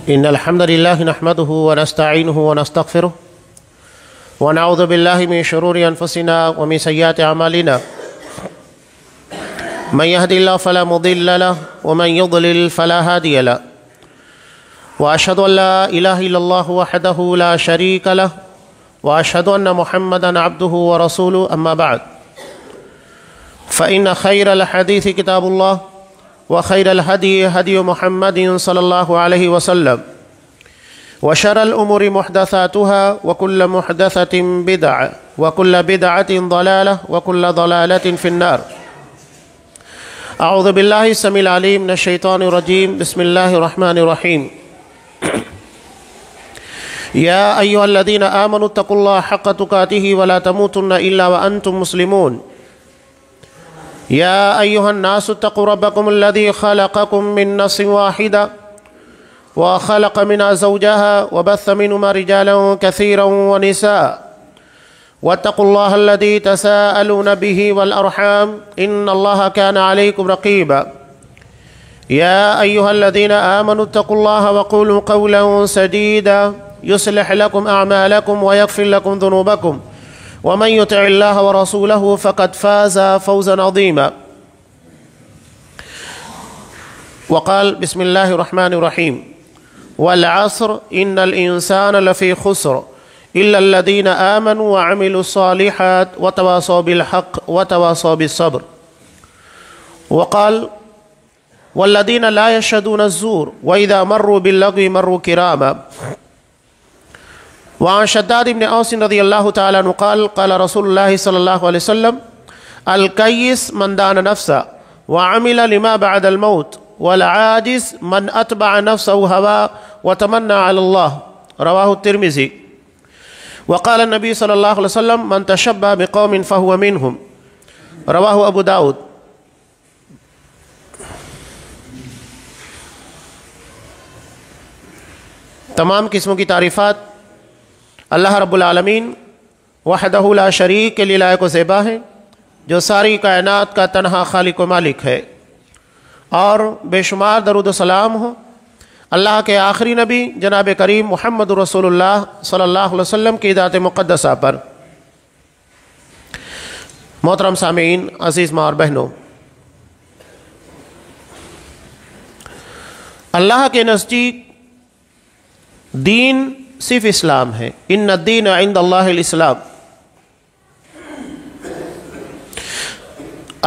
إن الحمد لله نحمده ونستعينه ونستغفره ونعوذ بالله من شرور أنفسنا ومن سيئات أعمالنا من يهد الله فلا مضل له ومن يضلل فلا هادي له وأشهد أن لا إله إلا الله وحده لا شريك له وأشهد أن محمدا عبده ورسوله أما بعد فإن خير الحديث كتاب الله وخير الهدي هدي محمد صلى الله عليه وسلم وشر الأمور محدثاتها وكل محدثة بدعة وكل بدعة ضلالة وكل ضلالة في النار. أعوذ بالله السميع العليم من الشيطان الرجيم. بسم الله الرحمن الرحيم. يا أيها الذين آمنوا اتقوا الله حق تقاته ولا تموتن إلا وأنتم مسلمون. يا أيها الناس اتقوا ربكم الذي خلقكم من نفس واحدة وخلق منها زوجها وبث منهما رجالا كثيرا ونساء واتقوا الله الذي تساءلون به والأرحام إن الله كان عليكم رقيبا. يا أيها الذين آمنوا اتقوا الله وقولوا قولا سديدا يصلح لكم أعمالكم ويغفر لكم ذنوبكم ومن يطع الله ورسوله فقد فاز فوزا عظيما. وقال بسم الله الرحمن الرحيم والعصر إن الإنسان لفي خسر إلا الذين آمنوا وعملوا الصالحات وتواصوا بالحق وتواصوا بالصبر. وقال والذين لا يشهدون الزور وإذا مروا باللغو مروا كراما. وعن شداد بن اوس رضی اللہ تعالیٰ عنہ قال قال رسول اللہ صلی اللہ علیہ وسلم الکیس من دان نفسه وعمل لما بعد الموت والعاجز من اتبع نفسه هواه وتمنى على الله رواه الترمذی. وقال النبی صلی اللہ علیہ وسلم من تشبه بقوم فهو منهم رواه ابو داود. تمام قسموں کی تعریفات اللہ رب العالمین وحدہ لا شریک کے لیے لائق و زیبا ہے، جو ساری کائنات کا تنہا خالق و مالک ہے، اور بے شمار درود و سلام ہو اللہ کے آخری نبی جناب کریم محمد رسول اللہ صلی اللہ علیہ وسلم کی ذات مقدسہ پر. محترم سامعین، عزیز ماں اور بہنوں، اللہ کے نزدیک دین صرف اسلام ہے. ان الدین عند اللہ الاسلام.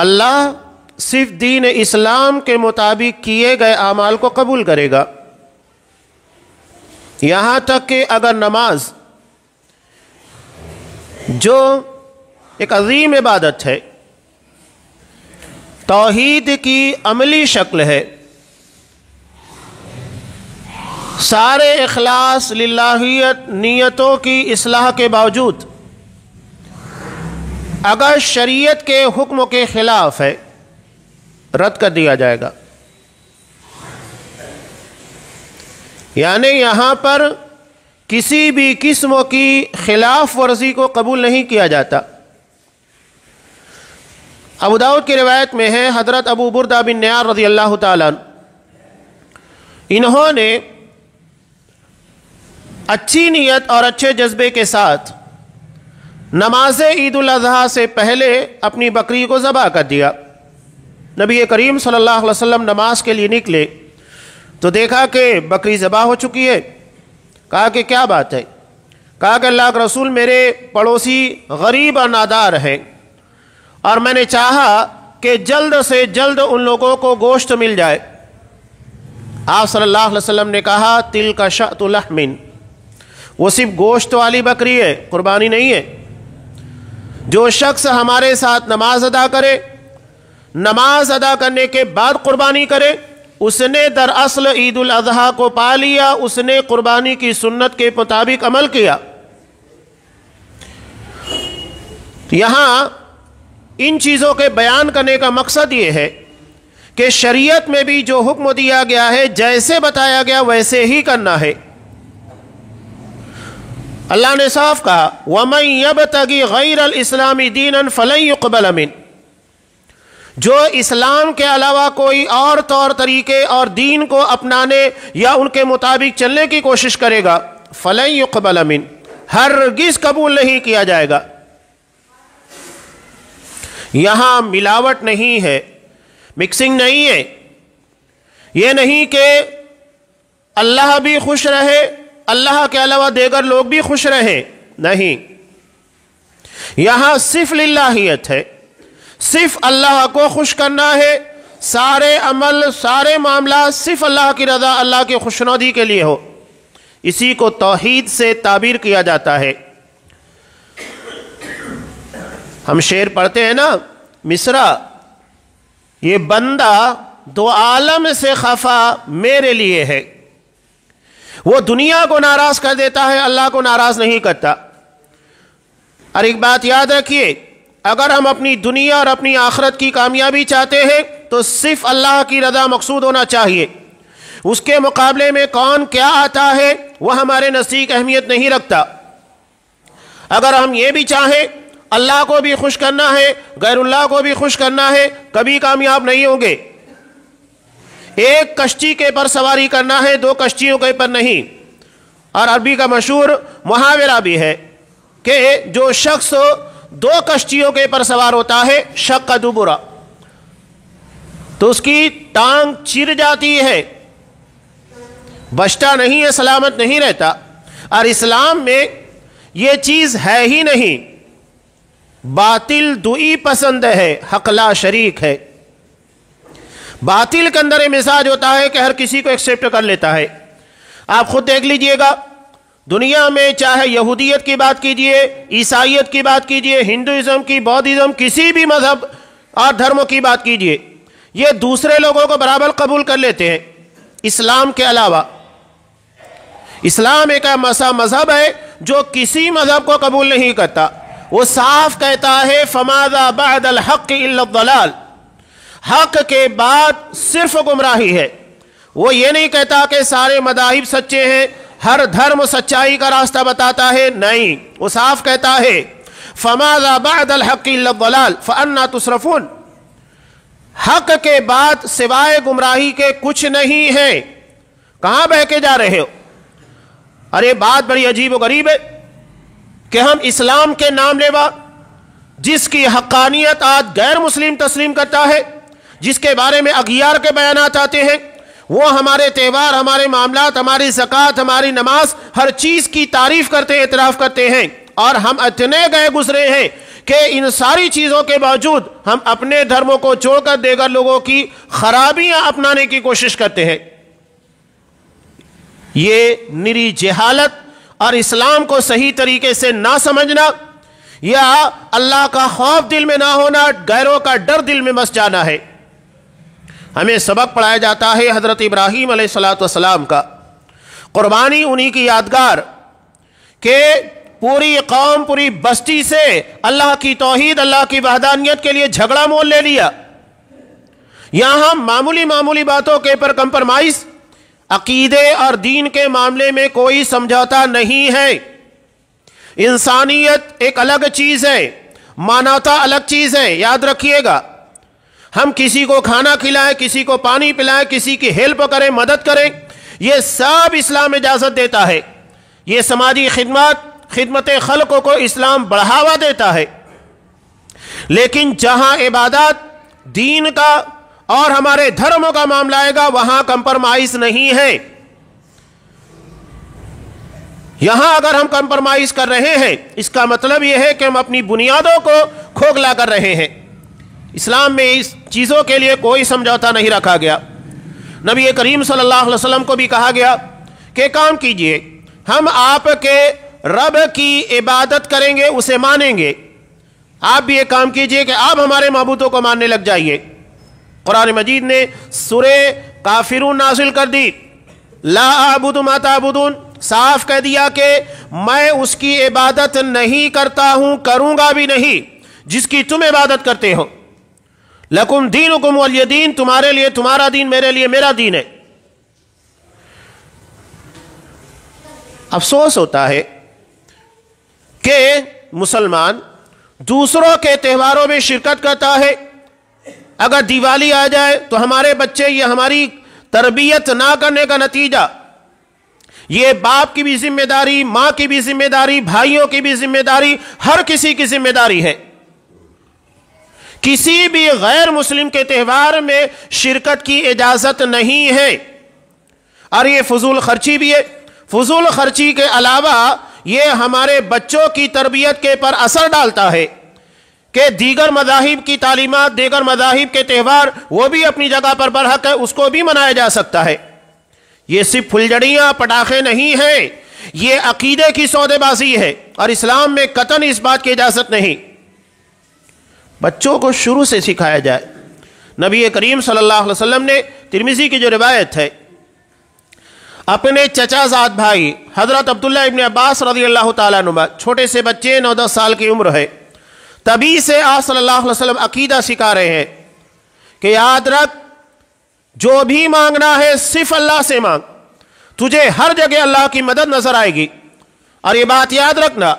اللہ صرف دین اسلام کے مطابق کیے گئے اعمال کو قبول کرے گا. یہاں تک کہ اگر نماز جو ایک عظیم عبادت ہے، توحید کی عملی شکل ہے، سارے اخلاص للہیت نیتوں کی اصلاح کے باوجود اگر شریعت کے حکم کے خلاف ہے، رد کر دیا جائے گا. یعنی یہاں پر کسی بھی قسم کی خلاف ورزی کو قبول نہیں کیا جاتا. ابو داؤد کی روایت میں ہے، حضرت ابو بردہ بن نیار رضی اللہ تعالیٰ انہوں نے اچھی نیت اور اچھے جذبے کے ساتھ نماز عید الاضحیٰ سے پہلے اپنی بکری کو ذبح کر دیا. نبی کریم صلی اللہ علیہ وسلم نماز کے لیے نکلے تو دیکھا کہ بکری ذبح ہو چکی ہے. کہا کہ کیا بات ہے؟ کہا کہ اللہ کے رسول، میرے پڑوسی غریب اور نادار ہیں اور میں نے چاہا کہ جلد سے جلد ان لوگوں کو گوشت مل جائے. آپ صلی اللہ علیہ وسلم نے کہا تلک شأۃ لحم، وہ صرف گوشت والی بکری ہے، قربانی نہیں ہے. جو شخص ہمارے ساتھ نماز ادا کرے، نماز ادا کرنے کے بعد قربانی کرے، اس نے دراصل عید الاضحیٰ کو پا لیا، اس نے قربانی کی سنت کے مطابق عمل کیا. یہاں ان چیزوں کے بیان کرنے کا مقصد یہ ہے کہ شریعت میں بھی جو حکم دیا گیا ہے، جیسے بتایا گیا ویسے ہی کرنا ہے. اللہ نے صاف کہا وَمَن يَبْتَغِ غَيْرَ الْإِسْلَامِ دِينًا فَلَن يُقْبَلَ مِنْهُ. جو اسلام کے علاوہ کوئی اور طور طریقے اور دین کو اپنانے یا ان کے مطابق چلنے کی کوشش کرے گا فَلَن يُقْبَلَ مِنْ، ہرگز قبول نہیں کیا جائے گا۔ یہاں ملاوٹ نہیں ہے، مکسنگ نہیں ہے، یہ نہیں کہ اللہ بھی خوش رہے، اللہ کے علاوہ دیگر لوگ بھی خوش رہیں، نہیں، یہاں صرف للہیت ہے، صرف اللہ کو خوش کرنا ہے، سارے عمل سارے معاملات صرف اللہ کی رضا، اللہ کی خوشنودی کے لیے ہو، اسی کو توحید سے تعبیر کیا جاتا ہے۔ ہم شعر پڑھتے ہیں نا، مصرع، یہ بندہ دو عالم سے خفا میرے لیے ہے، وہ دنیا کو ناراض کر دیتا ہے، اللہ کو ناراض نہیں کرتا۔ اور ایک بات یاد رکھیے، اگر ہم اپنی دنیا اور اپنی آخرت کی کامیابی چاہتے ہیں تو صرف اللہ کی رضا مقصود ہونا چاہیے، اس کے مقابلے میں کون کیا آتا ہے وہ ہمارے نزدیک اہمیت نہیں رکھتا۔ اگر ہم یہ بھی چاہیں اللہ کو بھی خوش کرنا ہے، غیر اللہ کو بھی خوش کرنا ہے، کبھی کامیاب نہیں ہوں گے۔ ایک کشتی کے پر سواری کرنا ہے، دو کشتیوں کے پر نہیں۔ اور عربی کا مشہور محاورہ بھی ہے کہ جو شخص دو کشتیوں کے پر سوار ہوتا ہے شق دبرا، تو اس کی ٹانگ چیر جاتی ہے، بچتا نہیں ہے، سلامت نہیں رہتا۔ اور اسلام میں یہ چیز ہے ہی نہیں، باطل دوئی پسند ہے، حق لا شریک ہے۔ باطل کے اندر یہ مزاج ہوتا ہے کہ ہر کسی کو ایکسیپٹ کر لیتا ہے۔ آپ خود دیکھ لیجئے گا، دنیا میں چاہے یہودیت کی بات کیجئے، عیسائیت کی بات کیجئے، ہندوازم کی، بودھزم، کسی بھی مذہب اور دھرموں کی بات کیجئے، یہ دوسرے لوگوں کو برابر قبول کر لیتے ہیں اسلام کے علاوہ۔ اسلام ایک ایسا مذہب ہے جو کسی مذہب کو قبول نہیں کرتا۔ وہ صاف کہتا ہے فَمَاذَا بَعْدَ الْحَقِّ إِلَّا الضَّلَالِ، حق کے بعد صرف گمراہی ہے۔ وہ یہ نہیں کہتا کہ سارے مذاہب سچے ہیں، ہر دھرم سچائی کا راستہ بتاتا ہے، نہیں، وہ صاف کہتا ہے فَمَاذَا بَعْدَ الْحَقِّ إِلَّا الضَّلَالِ فَأَنَّا تُصْرَفُونَ، حق کے بعد سوائے گمراہی کے کچھ نہیں ہے، کہاں بہہ کے جا رہے ہو؟ ارے بات بڑی عجیب و غریب ہے کہ ہم اسلام کے نام لیوا، جس کی حقانیت آج غیر مسلم تسلیم کرتا ہے، جس کے بارے میں اغیار کے بیانات آتے ہیں، وہ ہمارے تہوار، ہمارے معاملات، ہماری زکوٰۃ، ہماری نماز، ہر چیز کی تعریف کرتے ہیں، اعتراف کرتے ہیں، اور ہم اتنے گئے گزرے ہیں کہ ان ساری چیزوں کے باوجود ہم اپنے دھرموں کو چھوڑ کر دیگر لوگوں کی خرابیاں اپنانے کی کوشش کرتے ہیں۔ یہ نری جہالت اور اسلام کو صحیح طریقے سے نہ سمجھنا، یا اللہ کا خوف دل میں نہ ہونا، غیروں کا ڈر دل میں بس جانا ہے۔ ہمیں سبق پڑھایا جاتا ہے حضرت ابراہیم علیہ السلام کا، قربانی انہی کی یادگار کہ پوری قوم، پوری بستی سے اللہ کی توحید، اللہ کی وحدانیت کے لیے جھگڑا مول لے لیا۔ یہاں ہم معمولی باتوں کے پر کمپرمائز، عقیدے اور دین کے معاملے میں کوئی سمجھوتا نہیں ہے۔ انسانیت ایک الگ چیز ہے، مانوتا الگ چیز ہے، یاد رکھیے گا۔ ہم کسی کو کھانا کھلائیں، کسی کو پانی پلائیں، کسی کی ہیلپ کریں، مدد کریں، یہ سب اسلام اجازت دیتا ہے۔ یہ سماجی خدمت خلق کو اسلام بڑھاوا دیتا ہے۔ لیکن جہاں عبادات، دین کا اور ہمارے دھرموں کا معاملہ آئے گا، وہاں کمپرمائز نہیں ہے۔ یہاں اگر ہم کمپرمائز کر رہے ہیں، اس کا مطلب یہ ہے کہ ہم اپنی بنیادوں کو کھوکھلا کر رہے ہیں۔ اسلام میں اس چیزوں کے لیے کوئی سمجھوتا نہیں رکھا گیا۔ نبی کریم صلی اللہ علیہ وسلم کو بھی کہا گیا کہ کام کیجئے، ہم آپ کے رب کی عبادت کریں گے، اسے مانیں گے، آپ بھی ایک کام کیجئے کہ آپ ہمارے معبودوں کو ماننے لگ جائیے۔ قرآن مجید نے سورہ کافرون نازل کر دی، لا اعبد ما تعبدون، صاف کہہ دیا کہ میں اس کی عبادت نہیں کرتا ہوں، کروں گا بھی نہیں جس کی تم عبادت کرتے ہو۔ لکم دینکم ولی دین، تمہارے لیے تمہارا دین، میرے لیے میرا دین ہے۔ افسوس ہوتا ہے کہ مسلمان دوسروں کے تہواروں میں شرکت کرتا ہے، اگر دیوالی آ جائے تو ہمارے بچے یہ ہماری تربیت نہ کرنے کا نتیجہ، یہ باپ کی بھی ذمہ داری، ماں کی بھی ذمہ داری، بھائیوں کی بھی ذمہ داری، ہر کسی کی ذمہ داری ہے۔ کسی بھی غیر مسلم کے تہوار میں شرکت کی اجازت نہیں ہے، اور یہ فضول خرچی بھی ہے۔ فضول خرچی کے علاوہ یہ ہمارے بچوں کی تربیت کے پر اثر ڈالتا ہے کہ دیگر مذاہب کی تعلیمات، دیگر مذاہب کے تہوار وہ بھی اپنی جگہ پر برحق ہے، اس کو بھی منایا جا سکتا ہے۔ یہ صرف پھلجھڑیاں پٹاخے نہیں ہیں، یہ عقیدے کی سودے بازی ہے، اور اسلام میں قطعاً اس بات کی اجازت نہیں۔ بچوں کو شروع سے سکھایا جائے۔ نبی کریم صلی اللہ علیہ وسلم نے، ترمذی کی جو روایت ہے، اپنے چچا زاد بھائی حضرت عبداللہ ابن عباس رضی اللہ تعالیٰ عنہ، چھوٹے سے بچے 9-10 سال کی عمر ہے، تبھی سے آپ صلی اللہ علیہ وسلم عقیدہ سکھا رہے ہیں کہ یاد رکھ، جو بھی مانگنا ہے صرف اللہ سے مانگ، تجھے ہر جگہ اللہ کی مدد نظر آئے گی۔ اور یہ بات یاد رکھنا،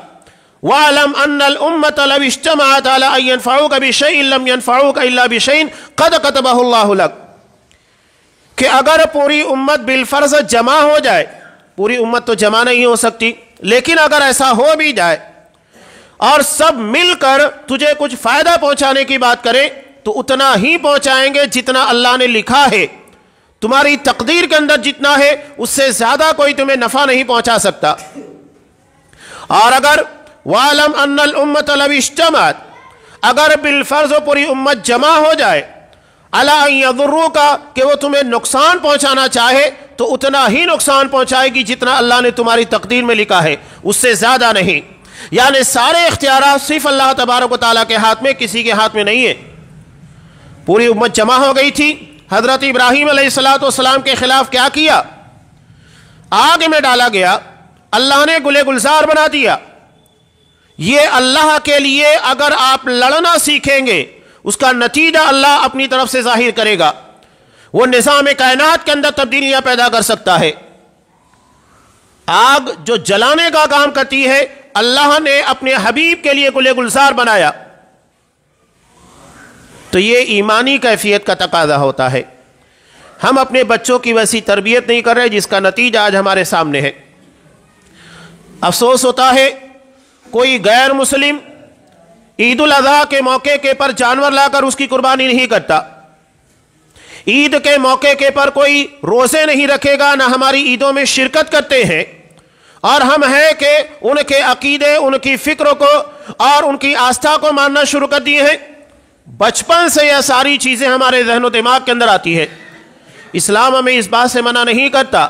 وَاعْلَمْ أَنَّ الْأُمَّةَ لَوِ اجْتَمَعَتْ عَلَىٰ أَن يَنفَعُوكَ بِشَيْءٍ لَمْ يَنفَعُوكَ إِلَّا بِشَيْءٍ قَدْ كَتَبَهُ اللَّهُ لَكَ، کہ اگر پوری امت بالفرض جمع ہو جائے، پوری امت تو جمع نہیں ہو سکتی، لیکن اگر ایسا ہو بھی جائے اور سب مل کر تجھے کچھ فائدہ پہنچانے کی بات کریں تو اتنا ہی پہنچائیں گے جتنا اللہ نے لکھا ہے، تمہاری تقدیر کے اندر جتنا ہے اس سے زیادہ کوئی تمہیں نفع نہیں پہنچا سکتا۔ اور اگر وَاعْلَمْ أَنَّ الْأُمَّةَ لَوِ اجْتَمَعَتْ، اگر بالفرض پوری امت جمع ہو جائے عَلَىٰ أَن يَضُرُّوكَ، کہ وہ تمہیں نقصان پہنچانا چاہے تو اتنا ہی نقصان پہنچائے گی جتنا اللہ نے تمہاری تقدیر میں لکھا ہے، اس سے زیادہ نہیں۔ یعنی سارے اختیارات صرف اللہ تبارک و تعالیٰ کے ہاتھ میں، کسی کے ہاتھ میں نہیں ہے۔ پوری امت جمع ہو گئی تھی، حضرت ابراہیم علیہ السلام کے خلاف کیا کیا؟ آگ میں ڈالا گیا، اللہ نے گلے گلزار بنا دیا۔ یہ اللہ کے لیے اگر آپ لڑنا سیکھیں گے، اس کا نتیجہ اللہ اپنی طرف سے ظاہر کرے گا، وہ نظام کائنات کے اندر تبدیلیاں پیدا کر سکتا ہے۔ آگ جو جلانے کا کام کرتی ہے، اللہ نے اپنے حبیب کے لیے گلے گلزار بنایا، تو یہ ایمانی کیفیت کا تقاضا ہوتا ہے۔ ہم اپنے بچوں کی ویسی تربیت نہیں کر رہے جس کا نتیجہ آج ہمارے سامنے ہے۔ افسوس ہوتا ہے کوئی غیر مسلم عید الاضحیٰ کے موقع کے پر جانور لا کر اس کی قربانی نہیں کرتا، عید کے موقع کے پر کوئی روزے نہیں رکھے گا، نہ ہماری عیدوں میں شرکت کرتے ہیں، اور ہم ہیں کہ ان کے عقیدے، ان کی فکر کو اور ان کی آستھا کو ماننا شروع کر دیے ہیں۔ بچپن سے یہ ساری چیزیں ہمارے ذہن و دماغ کے اندر آتی ہے۔ اسلام ہمیں اس بات سے منع نہیں کرتا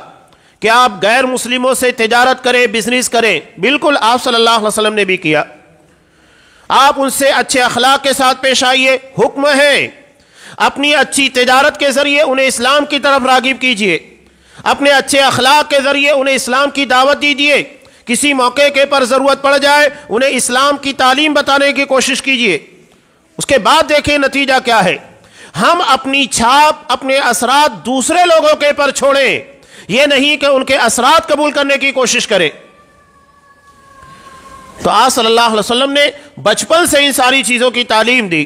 کہ آپ غیر مسلموں سے تجارت کریں، بزنس کریں، بالکل آپ صلی اللہ علیہ وسلم نے بھی کیا۔ آپ ان سے اچھے اخلاق کے ساتھ پیش آئیے، حکم ہے اپنی اچھی تجارت کے ذریعے انہیں اسلام کی طرف راغب کیجئے، اپنے اچھے اخلاق کے ذریعے انہیں اسلام کی دعوت دیجئے، کسی موقع کے پر ضرورت پڑ جائے انہیں اسلام کی تعلیم بتانے کی کوشش کیجئے۔ اس کے بعد دیکھیں نتیجہ کیا ہے۔ ہم اپنی چھاپ، اپنے اثرات دوسرے لوگوں کے پر چھوڑیں، یہ نہیں کہ ان کے اثرات قبول کرنے کی کوشش کریں۔ تو آپ صلی اللہ علیہ وسلم نے بچپن سے ان ساری چیزوں کی تعلیم دی،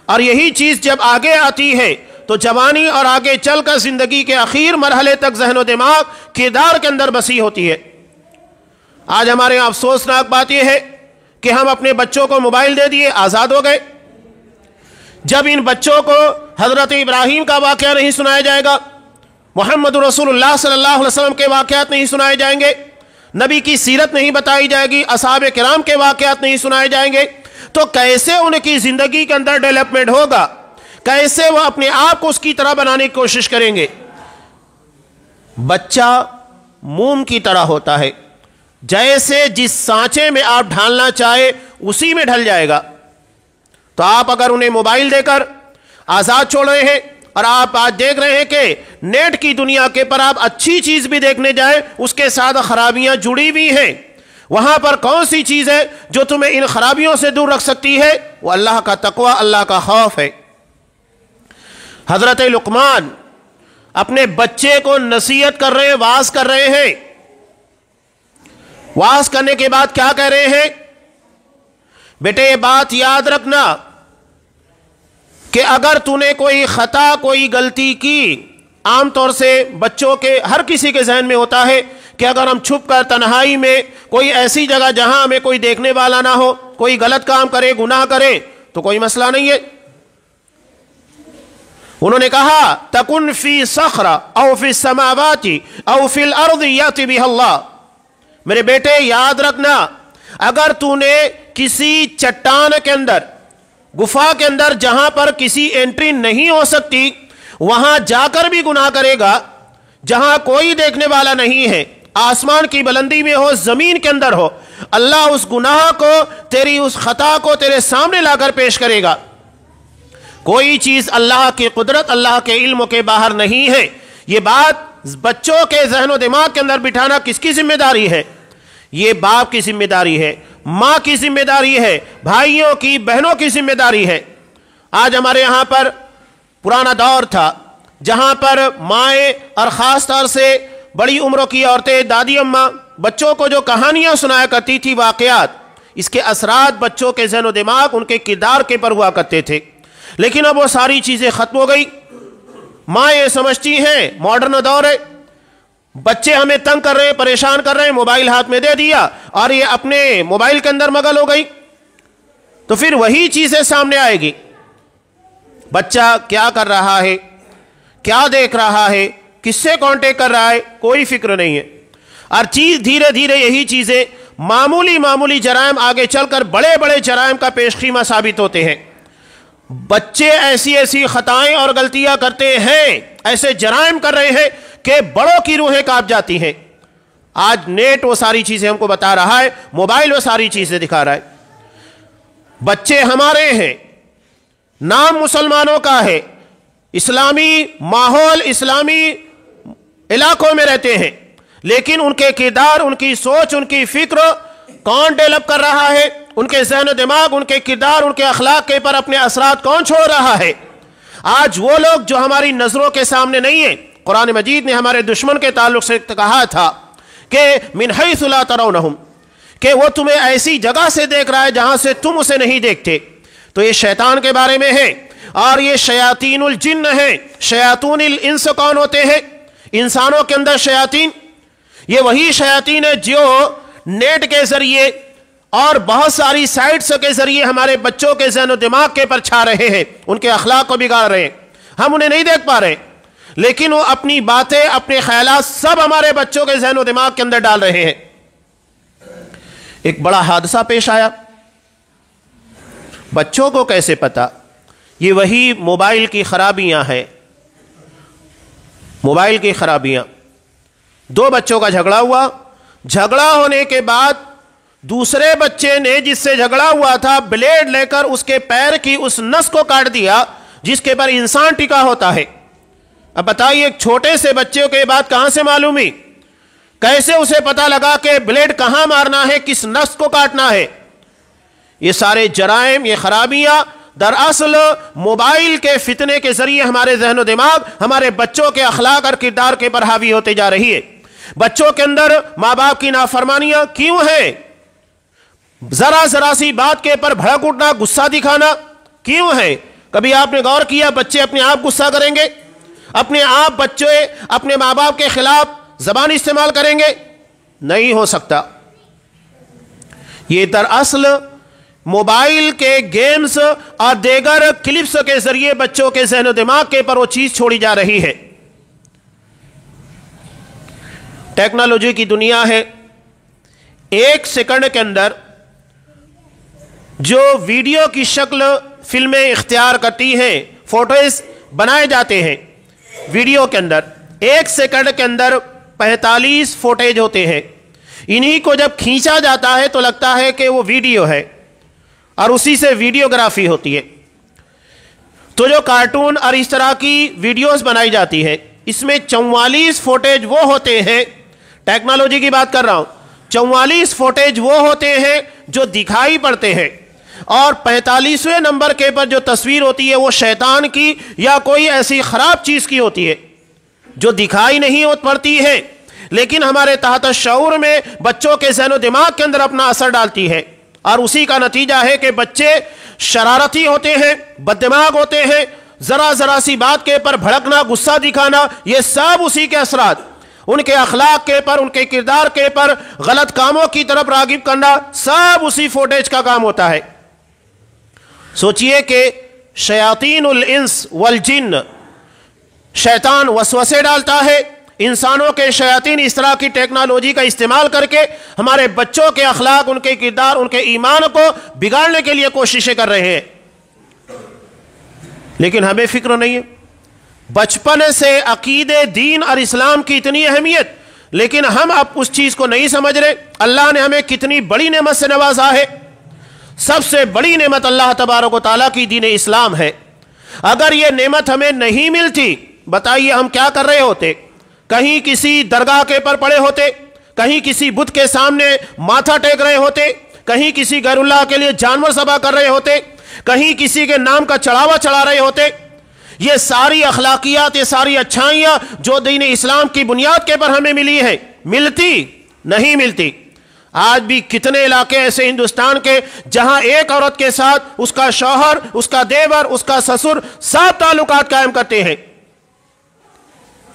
اور یہی چیز جب آگے آتی ہے تو جوانی اور آگے چل کر زندگی کے آخر مرحلے تک ذہن و دماغ کردار کے اندر بسی ہوتی ہے۔ آج ہمارے یہاں افسوسناک بات یہ ہے کہ ہم اپنے بچوں کو موبائل دے دیے، آزاد ہو گئے۔ جب ان بچوں کو حضرت ابراہیم کا واقعہ نہیں سنایا جائے گا، محمد رسول اللہ صلی اللہ علیہ وسلم کے واقعات نہیں سنائے جائیں گے، نبی کی سیرت نہیں بتائی جائے گی، اصحاب کرام کے واقعات نہیں سنائے جائیں گے، تو کیسے ان کی زندگی کے اندر ڈیولپمنٹ ہوگا؟ کیسے وہ اپنے آپ کو اس کی طرح بنانے کی کوشش کریں گے؟ بچہ موم کی طرح ہوتا ہے، جیسے جس سانچے میں آپ ڈھالنا چاہے اسی میں ڈھل جائے گا۔ تو آپ اگر انہیں موبائل دے کر آزاد چھوڑ رہے ہیں، اور آپ آج دیکھ رہے ہیں کہ نیٹ کی دنیا کے پر آپ اچھی چیز بھی دیکھنے جائیں اس کے ساتھ خرابیاں جڑی بھی ہیں، وہاں پر کون سی چیز ہے جو تمہیں ان خرابیوں سے دور رکھ سکتی ہے؟ وہ اللہ کا تقوی، اللہ کا خوف ہے۔ حضرت لقمان اپنے بچے کو نصیحت کر رہے ہیں، واعظ کر رہے ہیں۔ واعظ کرنے کے بعد کیا کہہ رہے ہیں؟ بیٹے یہ بات یاد رکھنا کہ اگر تو نے کوئی خطا کوئی غلطی کی، عام طور سے بچوں کے ہر کسی کے ذہن میں ہوتا ہے کہ اگر ہم چھپ کر تنہائی میں کوئی ایسی جگہ جہاں ہمیں کوئی دیکھنے والا نہ ہو کوئی غلط کام کرے گناہ کرے تو کوئی مسئلہ نہیں ہے۔ انہوں نے کہا تکن فی صخرہ او فی السماوات او فی الارض یاتی بہ اللہ، میرے بیٹے یاد رکھنا اگر تو نے کسی چٹان کے اندر گفا کے اندر جہاں پر کسی انٹری نہیں ہو سکتی وہاں جا کر بھی گناہ کرے گا، جہاں کوئی دیکھنے والا نہیں ہے، آسمان کی بلندی میں ہو زمین کے اندر ہو، اللہ اس گناہ کو تیری اس خطا کو تیرے سامنے لا کر پیش کرے گا۔ کوئی چیز اللہ کی قدرت اللہ کے علم کے باہر نہیں ہے۔ یہ بات بچوں کے ذہن و دماغ کے اندر بٹھانا کس کی ذمہ داری ہے؟ یہ باپ کی ذمہ داری ہے، ماں کی ذمہ داری ہے، بھائیوں کی بہنوں کی ذمہ داری ہے۔ آج ہمارے یہاں پر پرانا دور تھا جہاں پر مائیں اور خاص طور سے بڑی عمروں کی عورتیں دادی اماں بچوں کو جو کہانیاں سنایا کرتی تھی واقعات، اس کے اثرات بچوں کے ذہن و دماغ ان کے کردار کے پر ہوا کرتے تھے، لیکن اب وہ ساری چیزیں ختم ہو گئی۔ ماں یہ سمجھتی ہیں ماڈرن دور ہے، بچے ہمیں تنگ کر رہے ہیں پریشان کر رہے ہیں، موبائل ہاتھ میں دے دیا اور یہ اپنے موبائل کے اندر مگن ہو گئی، تو پھر وہی چیزیں سامنے آئے گی۔ بچہ کیا کر رہا ہے، کیا دیکھ رہا ہے، کس سے کانٹیکٹ کر رہا ہے، کوئی فکر نہیں ہے، اور چیز دھیرے دھیرے یہی چیزیں معمولی جرائم آگے چل کر بڑے بڑے جرائم کا پیش خیمہ ثابت ہوتے ہیں۔ بچے ایسی خطائیں اور غلطیاں کرتے ہیں، ایسے جرائم کر رہے ہیں کہ بڑوں کی روحیں کانپ جاتی ہیں۔ آج نیٹ وہ ساری چیزیں ہم کو بتا رہا ہے، موبائل وہ ساری چیزیں دکھا رہا ہے۔ بچے ہمارے ہیں، نام مسلمانوں کا ہے، اسلامی ماحول اسلامی علاقوں میں رہتے ہیں، لیکن ان کے کردار ان کی سوچ ان کی فکر کون ڈیولپ کر رہا ہے، ان کے ذہن و دماغ ان کے کردار ان کے اخلاق کے پر اپنے اثرات کون چھوڑ رہا ہے۔ آج وہ لوگ جو ہماری نظروں کے سامنے نہیں ہیں، قرآن مجید نے ہمارے دشمن کے تعلق سے کہا تھا کہ من حیث لا ترونہم، کہ وہ تمہیں ایسی جگہ سے دیکھ رہا ہے جہاں سے تم اسے نہیں دیکھتے، تو یہ شیطان کے بارے میں ہے۔ اور یہ شیاطین الجن ہیں۔ شیاطین الانس کون ہوتے ہیں؟ انسانوں کے اندر شیاطین، یہ وہی شیاطین ہیں جو نیٹ کے ذریعے اور بہت ساری سائٹس کے ذریعے ہمارے بچوں کے ذہن و دماغ کے پر چھا رہے ہیں، ان کے اخلاق کو بگاڑ رہے ہیں۔ ہم انہیں نہیں دیکھ پا رہے، لیکن وہ اپنی باتیں اپنے خیالات سب ہمارے بچوں کے ذہن و دماغ کے اندر ڈال رہے ہیں۔ ایک بڑا حادثہ پیش آیا، بچوں کو کیسے پتا؟ یہ وہی موبائل کی خرابیاں ہیں، موبائل کی خرابیاں۔ دو بچوں کا جھگڑا ہوا، جھگڑا ہونے کے بعد دوسرے بچے نے جس سے جھگڑا ہوا تھا بلیڈ لے کر اس کے پیر کی اس نس کو کاٹ دیا جس کے پر انسان ٹکا ہوتا ہے۔ اب بتائیے ایک چھوٹے سے بچے کو یہ بات کہاں سے معلوم ہوئی؟ کیسے اسے پتا لگا کہ بلیڈ کہاں مارنا ہے، کس نس کو کاٹنا ہے؟ یہ سارے جرائم، یہ خرابیاں دراصل موبائل کے فتنے کے ذریعے ہمارے ذہن و دماغ ہمارے بچوں کے اخلاق اور کردار کے پر حاوی ہوتے جا رہی ہے۔ بچوں کے اندر ماں باپ کی نافرمانیاں کیوں ہیں؟ ذرا سی بات کے پر بھڑک اٹھنا، غصہ دکھانا کیوں ہے؟ کبھی آپ نے غور کیا بچے اپنے آپ غصہ کریں گے؟ اپنے آپ بچے اپنے ماں باپ کے خلاف زبان استعمال کریں گے؟ نہیں ہو سکتا۔ یہ دراصل موبائل کے گیمز اور دیگر کلپس کے ذریعے بچوں کے ذہن و دماغ کے پر وہ چیز چھوڑی جا رہی ہے۔ ٹیکنالوجی کی دنیا ہے، ایک سیکنڈ کے اندر جو ویڈیو کی شکل فلمیں اختیار کرتی ہیں، فوٹوز بنائے جاتے ہیں ویڈیو کے اندر، ایک سیکنڈ کے اندر 45 فوٹیج ہوتے ہیں۔ انہی کو جب کھینچا جاتا ہے تو لگتا ہے کہ وہ ویڈیو ہے اور اسی سے ویڈیوگرافی ہوتی ہے۔ تو جو کارٹون اور اس طرح کی ویڈیوز بنائی جاتی ہے، اس میں 44 فوٹیج وہ ہوتے ہیں، ٹیکنالوجی کی بات کر رہا ہوں، 44 فوٹیج وہ ہوتے ہیں جو دکھائی پڑتے ہیں، اور 45ویں نمبر کے پر جو تصویر ہوتی ہے وہ شیطان کی یا کوئی ایسی خراب چیز کی ہوتی ہے جو دکھائی نہیں پڑتی ہے، لیکن ہمارے تحت شعور میں بچوں کے ذہن و دماغ کے اندر اپنا اثر ڈالتی ہے اور اسی کا نتیجہ ہے کہ بچے شرارتی ہوتے ہیں، بددماغ ہوتے ہیں، ذرا ذرا سی بات کے پر بھڑکنا، غصہ دکھانا، یہ سب اسی کے اثرات، ان کے اخلاق کے پر، ان کے کردار کے پر، غلط کاموں کی طرف راغب کرنا، سب اسی فوٹیج کا کام ہوتا ہے۔ سوچئے کہ شیاطین الانس والجن، شیطان وسوسے ڈالتا ہے، انسانوں کے شیاطین اس طرح کی ٹیکنالوجی کا استعمال کر کے ہمارے بچوں کے اخلاق، ان کے کردار، ان کے ایمان کو بگاڑنے کے لیے کوششیں کر رہے ہیں، لیکن ہمیں فکر نہیں ہے۔ بچپن سے عقیدے، دین اور اسلام کی اتنی اہمیت، لیکن ہم اب اس چیز کو نہیں سمجھ رہے۔ اللہ نے ہمیں کتنی بڑی نعمت سے نوازا ہے، سب سے بڑی نعمت اللہ تبارک و تعالیٰ کی دین اسلام ہے۔ اگر یہ نعمت ہمیں نہیں ملتی، بتائیے ہم کیا کر رہے ہوتے؟ کہیں کسی درگاہ کے پر پڑے ہوتے، کہیں کسی بت کے سامنے ماتھا ٹیک رہے ہوتے، کہیں کسی غیر اللہ کے لیے جانور ذبح کر رہے ہوتے، کہیں کسی کے نام کا چڑھاوا چڑھا رہے ہوتے۔ یہ ساری اخلاقیات، یہ ساری اچھائیاں جو دین اسلام کی بنیاد کے پر ہمیں ملی ہے، ملتی نہیں ملتی۔ آج بھی کتنے علاقے ایسے ہندوستان کے جہاں ایک عورت کے ساتھ اس کا شوہر، اس کا دیور، اس کا سسر سب تعلقات قائم کرتے ہیں۔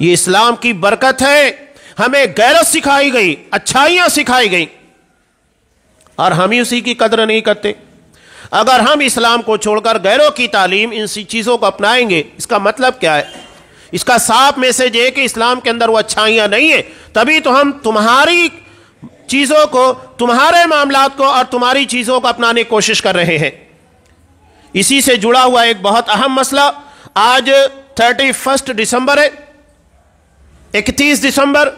یہ اسلام کی برکت ہے، ہمیں غیرت سکھائی گئی، اچھائیاں سکھائی گئی، اور ہم ہی اسی کی قدر نہیں کرتے۔ اگر ہم اسلام کو چھوڑ کر غیروں کی تعلیم، ان چیزوں کو اپنائیں گے، اس کا مطلب کیا ہے؟ اس کا صاف میسج ہے کہ اسلام کے اندر وہ اچھائیاں نہیں ہیں، تبھی تو ہم تمہاری چیزوں کو، تمہارے معاملات کو اور تمہاری چیزوں کو اپنانے کی کوشش کر رہے ہیں۔ اسی سے جڑا ہوا ایک بہت اہم مسئلہ، آج 31 دسمبر ہے، 31 دسمبر،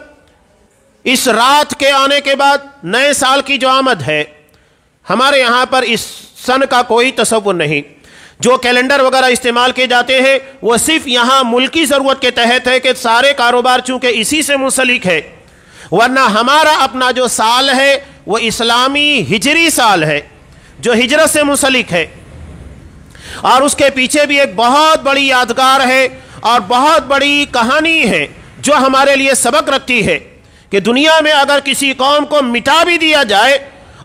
اس رات کے آنے کے بعد نئے سال کی جو آمد ہے، ہمارے یہاں پر اس سن کا کوئی تصور نہیں۔ جو کیلنڈر وغیرہ استعمال کیے جاتے ہیں وہ صرف یہاں ملکی ضرورت کے تحت ہے کہ سارے کاروبار چونکہ اسی سے منسلک ہے، ورنہ ہمارا اپنا جو سال ہے وہ اسلامی ہجری سال ہے جو ہجرت سے منسلک ہے، اور اس کے پیچھے بھی ایک بہت بڑی یادگار ہے اور بہت بڑی کہانی ہے جو ہمارے لیے سبق رکھتی ہے کہ دنیا میں اگر کسی قوم کو مٹا بھی دیا جائے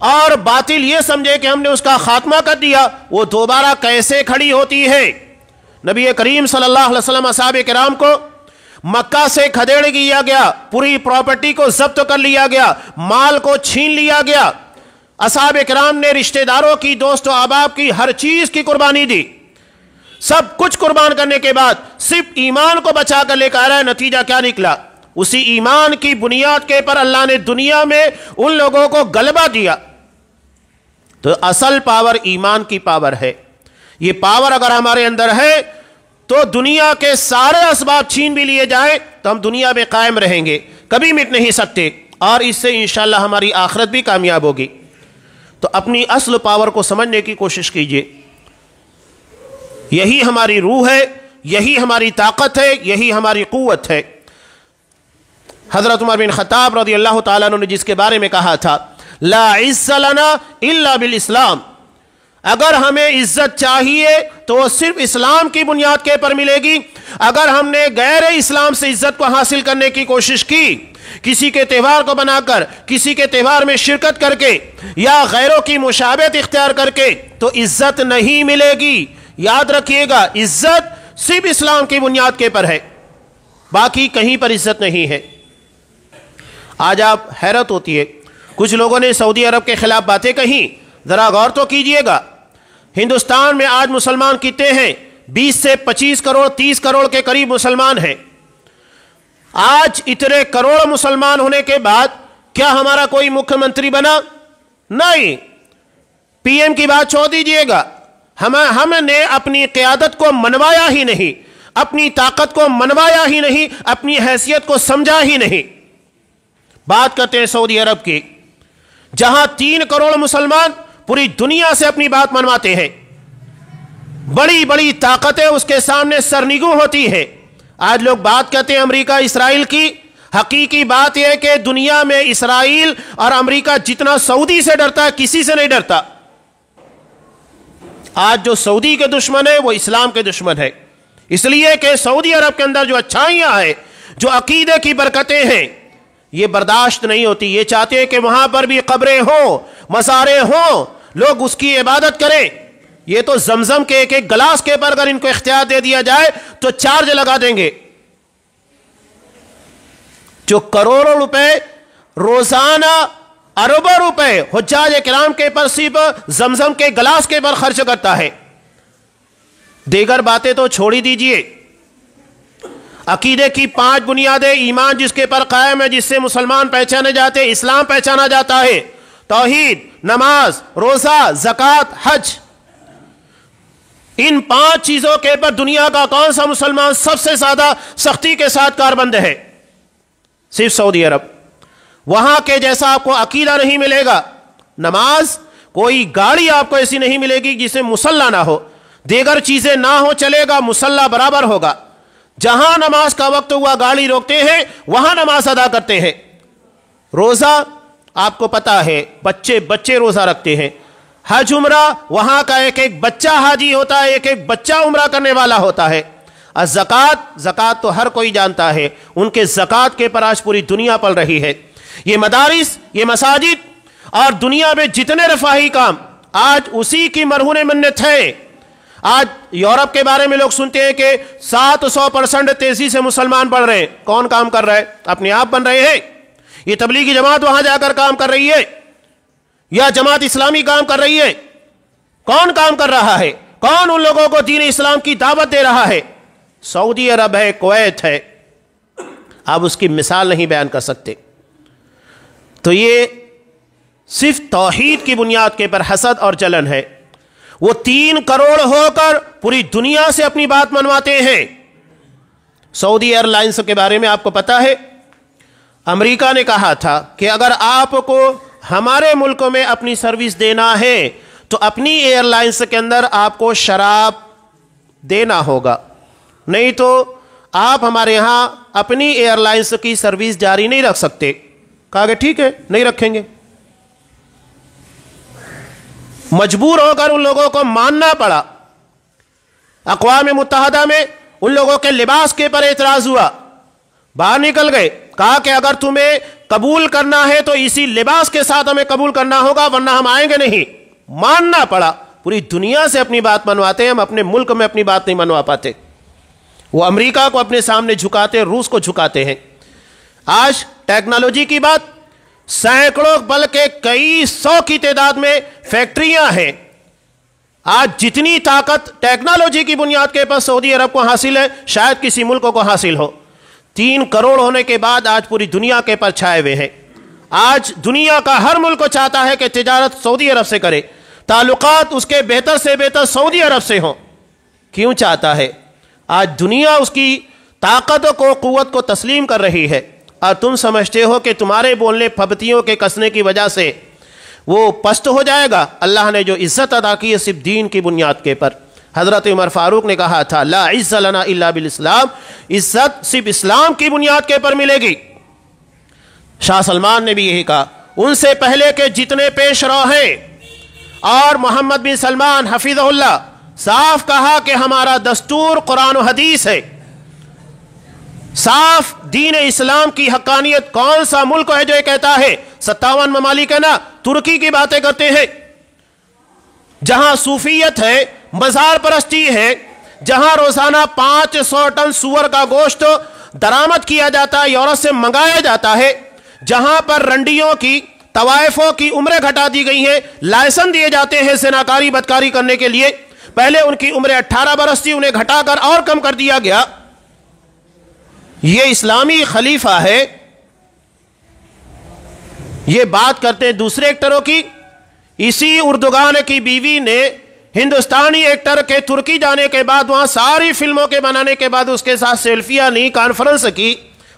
اور باطل یہ سمجھے کہ ہم نے اس کا خاتمہ کر دیا، وہ دوبارہ کیسے کھڑی ہوتی ہے۔ نبی کریم صلی اللہ علیہ وسلم اصحاب کرام کو مکہ سے کھدیڑ دیا گیا، پوری پراپرٹی کو ضبط کر لیا گیا، مال کو چھین لیا گیا، اصحاب کرام نے رشتہ داروں کی، دوست و احباب کی، ہر چیز کی قربانی دی۔ سب کچھ قربان کرنے کے بعد صرف ایمان کو بچا کر لے کر آ رہا ہے، نتیجہ کیا نکلا؟ اسی ایمان کی بنیاد کے پر اللہ نے دنیا میں ان لوگوں کو غلبہ دیا۔ تو اصل پاور ایمان کی پاور ہے۔ یہ پاور اگر ہمارے اندر ہے تو دنیا کے سارے اسباب چھین بھی لیے جائیں تو ہم دنیا میں قائم رہیں گے، کبھی مٹ نہیں سکتے، اور اس سے انشاءاللہ ہماری آخرت بھی کامیاب ہوگی۔ تو اپنی اصل پاور کو سمجھنے کی کوشش کیجئے، یہی ہماری روح ہے، یہی ہماری طاقت ہے، یہی ہماری قوت ہے۔ حضرت عمر بن خطاب رضی اللہ تعالیٰ عنہ نے جس کے بارے میں کہا تھا، لا عز لنا الا بالاسلام، اگر ہمیں عزت چاہیے تو وہ صرف اسلام کی بنیاد کے پر ملے گی۔ اگر ہم نے غیر اسلام سے عزت کو حاصل کرنے کی کوشش کی، کسی کے تہوار کو بنا کر، کسی کے تہوار میں شرکت کر کے، یا غیروں کی مشابہت اختیار کر کے، تو عزت نہیں ملے گی۔ یاد رکھیے گا، عزت صرف اسلام کی بنیاد کے پر ہے، باقی کہیں پر عزت نہیں ہے۔ آج آپ حیرت ہوتی ہے، کچھ لوگوں نے سعودی عرب کے خلاف باتیں کہیں، ذرا غور تو کیجئے گا۔ ہندوستان میں آج مسلمان کتنے ہیں؟ 20 سے 25 کروڑ، 30 کروڑ کے قریب مسلمان ہیں۔ آج اتنے کروڑ مسلمان ہونے کے بعد کیا ہمارا کوئی مکھیہ منتری بنا؟ نہیں۔ پی ایم کی بات چھوڑ دیجئے گا، ہم نے اپنی قیادت کو منوایا ہی نہیں، اپنی طاقت کو منوایا ہی نہیں، اپنی حیثیت کو سمجھا ہی نہیں۔ بات کرتے ہیں سعودی عرب کی، جہاں 3 کروڑ مسلمان پوری دنیا سے اپنی بات منواتے ہیں، بڑی بڑی طاقتیں اس کے سامنے سرنگوں ہوتی ہیں۔ آج لوگ بات کرتے ہیں امریکہ اسرائیل کی، حقیقی بات یہ ہے کہ دنیا میں اسرائیل اور امریکہ جتنا سعودی سے ڈرتا ہے، کسی سے نہیں ڈرتا۔ آج جو سعودی کے دشمن ہے وہ اسلام کے دشمن ہے، اس لیے کہ سعودی عرب کے اندر جو اچھائیاں ہیں، جو عقیدے کی برکتیں ہیں، یہ برداشت نہیں ہوتی۔ یہ چاہتے ہیں کہ وہاں پر بھی قبریں ہوں، مزاریں ہوں، لوگ اس کی عبادت کریں. یہ تو زمزم کے ایک ایک گلاس کے پر اگر ان کو اختیار دے دیا جائے تو چارج لگا دیں گے. جو کروڑوں روپے روزانہ اربوں روپے حجاج کرام کے پر صرف زمزم کے گلاس کے پر خرچ کرتا ہے. دیگر باتیں تو چھوڑ ہی دیجئے. عقیدے کی 5 بنیادیں ایمان جس کے پر قائم ہے, جس سے مسلمان پہچانے جاتے ہیں, اسلام پہچانا جاتا ہے, توحید, نماز, روزہ, زکوٰۃ, حج. ان 5 چیزوں کے پر دنیا کا کون سا مسلمان سب سے زیادہ سختی کے ساتھ کاربند ہے؟ صرف سعودی عرب. وہاں کے جیسا آپ کو عقیدہ نہیں ملے گا. نماز, کوئی گاڑی آپ کو ایسی نہیں ملے گی جسے مصلی نہ ہو, دیگر چیزیں نہ ہو چلے گا, مصلی برابر ہوگا. جہاں نماز کا وقت ہوا گاڑی روکتے ہیں, وہاں نماز ادا کرتے ہیں. روزہ آپ کو پتا ہے بچے روزہ رکھتے ہیں. حج عمرہ, وہاں کا ایک ایک بچہ حاجی ہوتا ہے, ایک ایک بچہ عمرہ کرنے والا ہوتا ہے. زکوٰۃ تو ہر کوئی جانتا ہے, ان کے زکوٰۃ کے پر آج پوری دنیا پل رہی ہے. یہ مدارس, یہ مساجد اور دنیا میں جتنے رفاہی کام آج اسی کی مرہون منت ہے. آج یورپ کے بارے میں لوگ سنتے ہیں کہ 700% تیزی سے مسلمان بڑھ رہے ہیں. کون کام کر رہا ہے؟ اپنے آپ بن رہے ہیں. یہ تبلیغی جماعت وہاں جا کر کام کر رہی ہے یا جماعت اسلامی کام کر رہی ہے؟ کون کام کر رہا ہے؟ کون ان لوگوں کو دین اسلام کی دعوت دے رہا ہے؟ سعودی عرب ہے, کویت ہے. آپ اس کی مثال نہیں بیان کر سکتے. تو یہ صرف توحید کی بنیاد کے پر حسد اور جلن ہے. وہ 3 کروڑ ہو کر پوری دنیا سے اپنی بات منواتے ہیں. سعودی ایئر لائنز کے بارے میں آپ کو پتا ہے, امریکہ نے کہا تھا کہ اگر آپ کو ہمارے ملک میں اپنی سروس دینا ہے تو اپنی ایئر لائنز کے اندر آپ کو شراب دینا ہوگا, نہیں تو آپ ہمارے ہاں اپنی ایئر لائنز کی سروس جاری نہیں رکھ سکتے. کہا کہ ٹھیک ہے, نہیں رکھیں گے. مجبور ہو کر ان لوگوں کو ماننا پڑا. اقوام متحدہ میں ان لوگوں کے لباس کے پر اعتراض ہوا, باہر نکل گئے, کہا کہ اگر تمہیں قبول کرنا ہے تو اسی لباس کے ساتھ ہمیں قبول کرنا ہوگا ورنہ ہم آئیں گے نہیں. ماننا پڑا. پوری دنیا سے اپنی بات منواتے ہیں, ہم اپنے ملک میں اپنی بات نہیں منوا پاتے. وہ امریکہ کو اپنے سامنے جھکاتے, روس کو جھکاتے ہیں. آج ٹیکنالوجی کی بات, سینکڑوں بلکہ کئی 100 کی تعداد میں فیکٹریاں ہیں. آج جتنی طاقت ٹیکنالوجی کی بنیاد کے پر سعودی عرب کو حاصل ہے شاید کسی ملک کو حاصل ہو. 3 کروڑ ہونے کے بعد آج پوری دنیا کے پر چھائے ہوئے ہیں. آج دنیا کا ہر ملک چاہتا ہے کہ تجارت سعودی عرب سے کرے, تعلقات اس کے بہتر سے بہتر سعودی عرب سے ہوں. کیوں چاہتا ہے؟ آج دنیا اس کی طاقت کو, قوت کو تسلیم کر رہی ہے, اور تم سمجھتے ہو کہ تمہارے بولنے پھبتیوں کے کسنے کی وجہ سے وہ پست ہو جائے گا. اللہ نے جو عزت ادا کی ہے صرف دین کی بنیاد کے پر. حضرت عمر فاروق نے کہا تھا لا عز لنا الا بالاسلام, عزت صرف اسلام کی بنیاد کے پر ملے گی. شاہ سلمان نے بھی یہی کہا. ان سے پہلے کے جتنے پیش رو ہیں اور محمد بن سلمان حفظہ اللہ صاف کہا کہ ہمارا دستور قرآن و حدیث ہے. صاف دین اسلام کی حقانیت. کون سا ملک ہے جو یہ کہتا ہے؟ 57 ممالک ہے نا. ترکی کی باتیں کرتے ہیں جہاں صوفیت ہے, مزار پرستی ہے, جہاں روزانہ 500 ٹن سور کا گوشت درآمد کیا جاتا ہے, یورپ سے منگایا جاتا ہے, جہاں پر رنڈیوں کی, طوائفوں کی عمریں گھٹا دی گئی ہیں, لائسنس دیے جاتے ہیں زناکاری بدکاری کرنے کے لیے. پہلے ان کی عمریں 18 برس تھی, انہیں گھٹا کر اور کم کر دیا گیا. یہ اسلامی خلیفہ ہے. یہ بات کرتے ہیں دوسرے ایکٹروں کی. اسی اردوغان کی بیوی نے ہندوستانی ایکٹر کے ترکی جانے کے بعد وہاں ساری فلموں کے بنانے کے بعد اس کے ساتھ سیلفیاں لی, کانفرنس کی.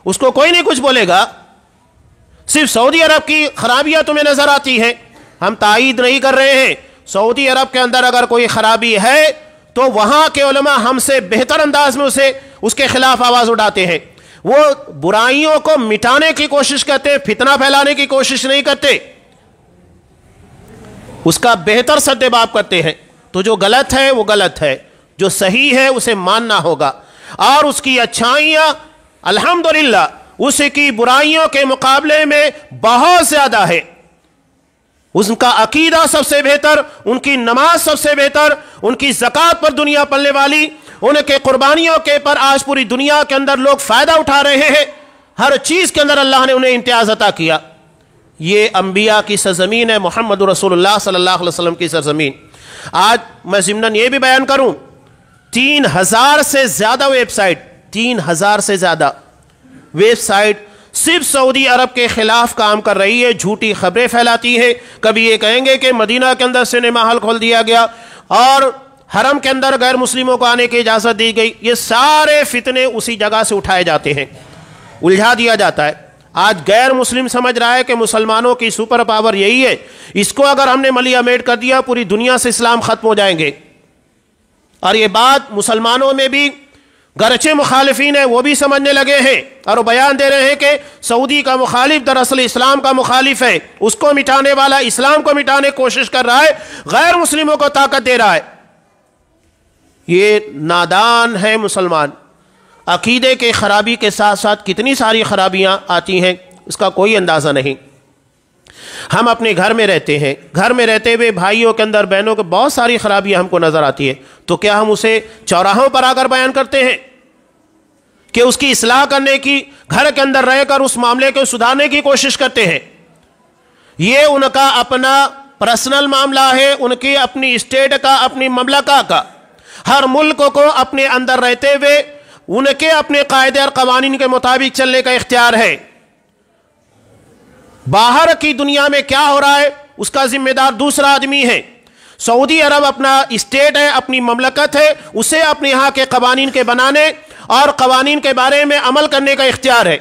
اس کو کوئی نہیں کچھ بولے گا. صرف سعودی عرب کی خرابیاں تمہیں نظر آتی ہیں. ہم تائید نہیں کر رہے ہیں. سعودی عرب کے اندر اگر کوئی خرابی ہے تو وہاں کے علماء ہم سے بہتر انداز میں اس کے خلاف آواز اٹھاتے ہیں. وہ برائیوں کو مٹانے کی کوشش کرتے ہیں, فتنہ پھیلانے کی کوشش نہیں کرتے, اس کا بہتر سدباب کرتے ہیں. تو جو غلط ہے وہ غلط ہے, جو صحیح ہے اسے ماننا ہوگا, اور اس کی اچھائیاں الحمدللہ اس کی برائیوں کے مقابلے میں بہت زیادہ ہے. ان کا عقیدہ سب سے بہتر، ان کی نماز سب سے بہتر، ان کی زکوٰۃ پر دنیا پلنے والی، ان کے قربانیوں کے پر آج پوری دنیا کے اندر لوگ فائدہ اٹھا رہے ہیں، ہر چیز کے اندر اللہ نے انہیں امتیاز عطا کیا۔ یہ انبیاء کی سرزمین ہے، محمد رسول اللہ صلی اللہ علیہ وسلم کی سرزمین۔ آج میں ضمناً یہ بھی بیان کروں، 3000 سے زیادہ ویب سائٹ، 3000 سے زیادہ ویب سائٹ صرف سعودی عرب کے خلاف کام کر رہی ہے، جھوٹی خبریں پھیلاتی ہے۔ کبھی یہ کہیں گے کہ مدینہ کے اندر سنیما ہال کھول دیا گیا اور حرم کے اندر غیر مسلموں کو آنے کی اجازت دی گئی۔ یہ سارے فتنے اسی جگہ سے اٹھائے جاتے ہیں، الجھا دیا جاتا ہے۔ آج غیر مسلم سمجھ رہا ہے کہ مسلمانوں کی سپر پاور یہی ہے، اس کو اگر ہم نے ملیا میٹ کر دیا پوری دنیا سے اسلام ختم ہو جائیں گے۔ اور یہ بات مسلمانوں میں بھی گرچہ مخالفین ہیں وہ بھی سمجھنے لگے ہیں، اور وہ بیان دے رہے ہیں کہ سعودی کا مخالف دراصل اسلام کا مخالف ہے، اس کو مٹانے والا اسلام کو مٹانے کی کوشش کر رہا ہے، غیر مسلموں کو طاقت دے رہا ہے۔ یہ نادان ہے مسلمان۔ عقیدے کے خرابی کے ساتھ ساتھ کتنی ساری خرابیاں آتی ہیں اس کا کوئی اندازہ نہیں۔ ہم اپنے گھر میں رہتے ہیں، گھر میں رہتے ہوئے بھائیوں کے اندر بہنوں کے بہت ساری خرابیاں ہم کو نظر آتی ہے، تو کیا ہم اسے چوراہوں پر آ کر بیان کرتے ہیں کہ اس کی اصلاح کرنے کی، گھر کے اندر رہ کر اس معاملے کو سدھارنے کی کوشش کرتے ہیں؟ یہ ان کا اپنا پرسنل معاملہ ہے، ان کی اپنی اسٹیٹ کا، اپنی مملکت کا۔ ہر ملک کو اپنے اندر رہتے ہوئے ان کے اپنے قاعدے اور قوانین کے مطابق چلنے کا اختیار ہے۔ باہر کی دنیا میں کیا ہو رہا ہے اس کا ذمہ دار دوسرا آدمی ہے۔ سعودی عرب اپنا اسٹیٹ ہے، اپنی مملکت ہے، اسے اپنے یہاں کے قوانین کے بنانے اور قوانین کے بارے میں عمل کرنے کا اختیار ہے۔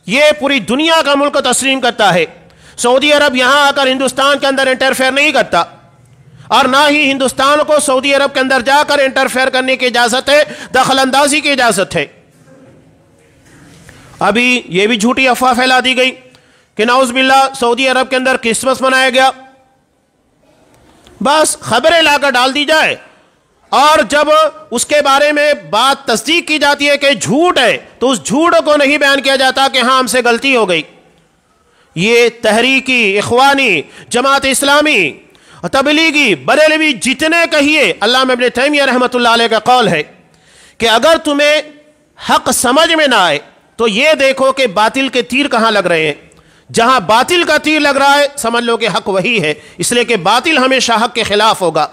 یہ پوری دنیا کا ملک تسلیم کرتا ہے۔ سعودی عرب یہاں آ کر ہندوستان کے اندر انٹرفیئر نہیں کرتا، اور نہ ہی ہندوستان کو سعودی عرب کے اندر جا کر انٹرفیئر کرنے کی اجازت ہے، دخل اندازی کی اجازت ہے۔ ابھی یہ بھی جھوٹی افواہ پھیلا دی گئی کہ نعوذ باللہ سعودی عرب کے اندر کرسمس منایا گیا۔ بس خبریں لا کر ڈال دی جائے، اور جب اس کے بارے میں بات تصدیق کی جاتی ہے کہ جھوٹ ہے تو اس جھوٹ کو نہیں بیان کیا جاتا کہ ہاں ہم سے غلطی ہو گئی۔ یہ تحریکی، اخوانی، جماعت اسلامی، تبلیغی، بریلوی جتنے کہیے، علامہ ابن تیمیہ رحمۃ اللہ علیہ کا قول ہے کہ اگر تمہیں حق سمجھ میں نہ آئے تو یہ دیکھو کہ باطل کے تیر کہاں لگ رہے ہیں۔ جہاں باطل کا تیر لگ رہا ہے سمجھ لو کہ حق وہی ہے، اس لیے کہ باطل ہمیشہ حق کے خلاف ہوگا۔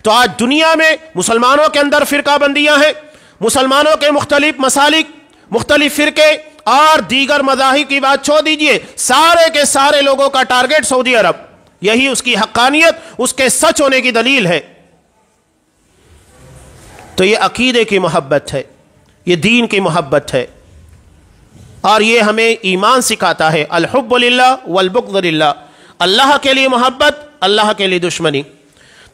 تو آج دنیا میں مسلمانوں کے اندر فرقہ بندیاں ہیں، مسلمانوں کے مختلف مسالک، مختلف فرقے اور دیگر مذاہب کی بات چھوڑ دیجئے، سارے کے سارے لوگوں کا ٹارگٹ سعودی عرب۔ یہی اس کی حقانیت، اس کے سچ ہونے کی دلیل ہے۔ تو یہ عقیدے کی محبت ہے، یہ دین کی محبت ہے، اور یہ ہمیں ایمان سکھاتا ہے۔ الحب للہ والبغض للہ، اللہ کے لیے محبت، اللہ کے لیے دشمنی۔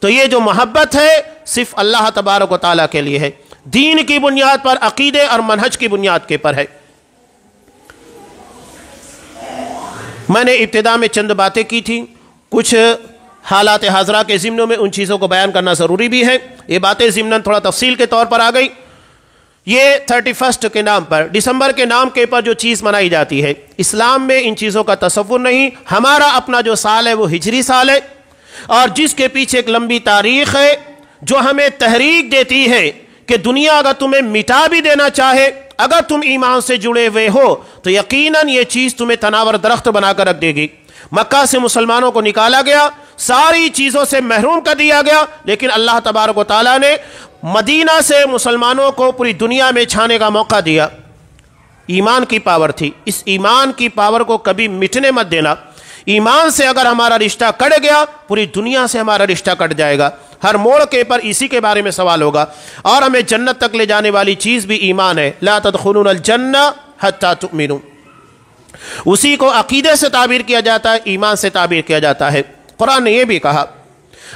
تو یہ جو محبت ہے صرف اللہ تبارک و تعالیٰ کے لیے ہے، دین کی بنیاد پر، عقیدے اور منہج کی بنیاد کے پر ہے۔ میں نے ابتدا میں چند باتیں کی تھیں، کچھ حالات حاضرہ کے ضمن میں ان چیزوں کو بیان کرنا ضروری بھی ہے۔ یہ باتیں ضمن تھوڑا تفصیل کے طور پر آ گئی۔ یہ 31 کے نام پر، دسمبر کے نام کے پر جو چیز منائی جاتی ہے، اسلام میں ان چیزوں کا تصور نہیں۔ ہمارا اپنا جو سال ہے وہ ہجری سال ہے، اور جس کے پیچھے ایک لمبی تاریخ ہے جو ہمیں تحریک دیتی ہے کہ دنیا اگر تمہیں مٹا بھی دینا چاہے، اگر تم ایمان سے جڑے ہوئے ہو تو یقیناً یہ چیز تمہیں تناور درخت بنا کر رکھ دے گی۔ مکہ سے مسلمانوں کو نکالا گیا، ساری چیزوں سے محروم کر دیا گیا، لیکن اللہ تبارک و تعالیٰ نے مدینہ سے مسلمانوں کو پوری دنیا میں چھانے کا موقع دیا۔ ایمان کی پاور تھی، اس ایمان کی پاور کو کبھی مٹنے مت دینا۔ ایمان سے اگر ہمارا رشتہ کٹ گیا پوری دنیا سے ہمارا رشتہ کٹ جائے گا۔ ہر موڑ کے پر اسی کے بارے میں سوال ہوگا، اور ہمیں جنت تک لے جانے والی چیز بھی ایمان ہے۔ لا تدخلون الجنہ حتی تؤمنوا، اسی کو عقیدے سے تعبیر کیا جاتا ہے، ایمان سے تعبیر کیا جاتا ہے۔ قرآن نے یہ بھی کہا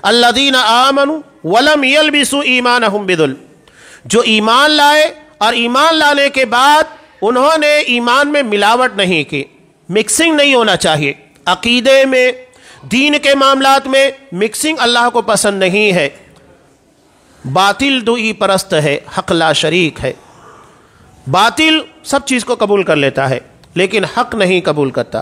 الذین آمنوا ولم یلبسوا ایمانہم بظلم، جو ایمان لائے اور ایمان لانے کے بعد انہوں نے ایمان میں ملاوٹ نہیں کی، مکسنگ نہیں ہونا چاہیے۔ عقیدے میں، دین کے معاملات میں مکسنگ اللہ کو پسند نہیں ہے۔ باطل دوئی پرست ہے، حق لا شریک ہے۔ باطل سب چیز کو قبول کر لیتا ہے لیکن حق نہیں قبول کرتا۔